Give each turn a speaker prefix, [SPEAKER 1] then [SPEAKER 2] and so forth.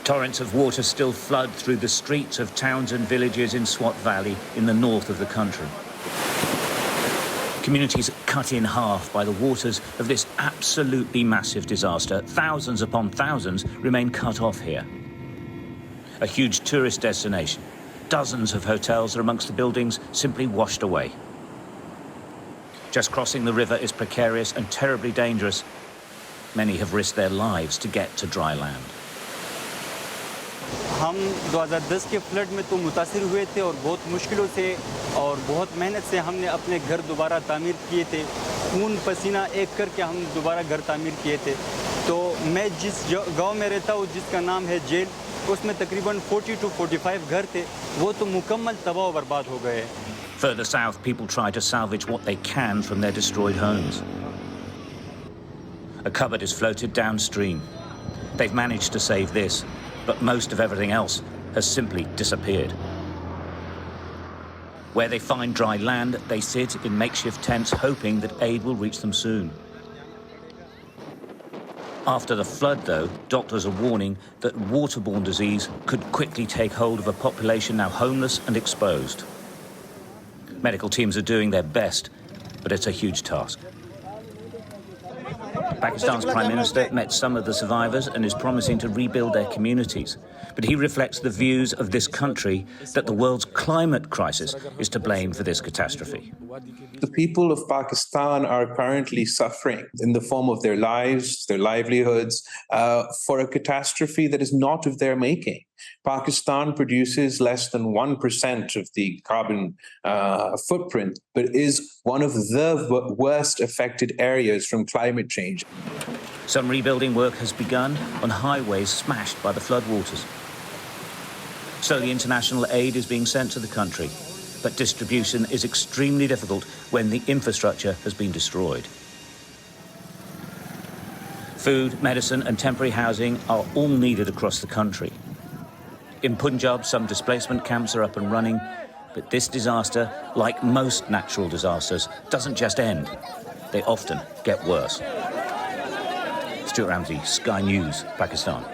[SPEAKER 1] Torrents of water still flood through the streets of towns and villages in Swat Valley in the north of the country. Communities cut in half by the waters of this absolutely massive disaster. Thousands upon thousands remain cut off here. A huge tourist destination. Dozens of hotels are amongst the buildings simply washed away. Just crossing the river is precarious and terribly dangerous. Many have risked their lives to get to dry land.
[SPEAKER 2] हम 2010 के flood में तो मुतासिर हुए थे और बहुत मुश्किलों से और बहुत मेहनत से हमने अपने घर दोबारा तामीर किए थे। खून पसीना एक करके हम दोबारा घर तामीर किए थे। तो मैं जिस गांव में रहता हूँ जिसका नाम है जेल, उसमें तकरीबन 40 to 45 घर थे, वो तो मुकम्मल तबाह बर्बाद हो गए।
[SPEAKER 1] Further south, people try to salvage what they can from their destroyed homes. A cupboard is floated downstream. They've managed to save this, but most of everything else has simply disappeared. Where they find dry land, they sit in makeshift tents, hoping that aid will reach them soon. After the flood, though, doctors are warning that waterborne disease could quickly take hold of a population now homeless and exposed. Medical teams are doing their best, but it's a huge task. Pakistan's Prime Minister met some of the survivors and is promising to rebuild their communities. But he reflects the views of this country that the world's climate crisis is to blame for this catastrophe.
[SPEAKER 3] The people of Pakistan are currently suffering in the form of their lives, their livelihoods, for a catastrophe that is not of their making. Pakistan produces less than 1% of the carbon footprint, but is one of the worst affected areas from climate change.
[SPEAKER 1] Some rebuilding work has begun on highways smashed by the floodwaters. Slowly, international aid is being sent to the country, but distribution is extremely difficult when the infrastructure has been destroyed. Food, medicine and temporary housing are all needed across the country. In Punjab, some displacement camps are up and running, but this disaster, like most natural disasters, doesn't just end. They often get worse. Stuart Ramsay, Sky News, Pakistan.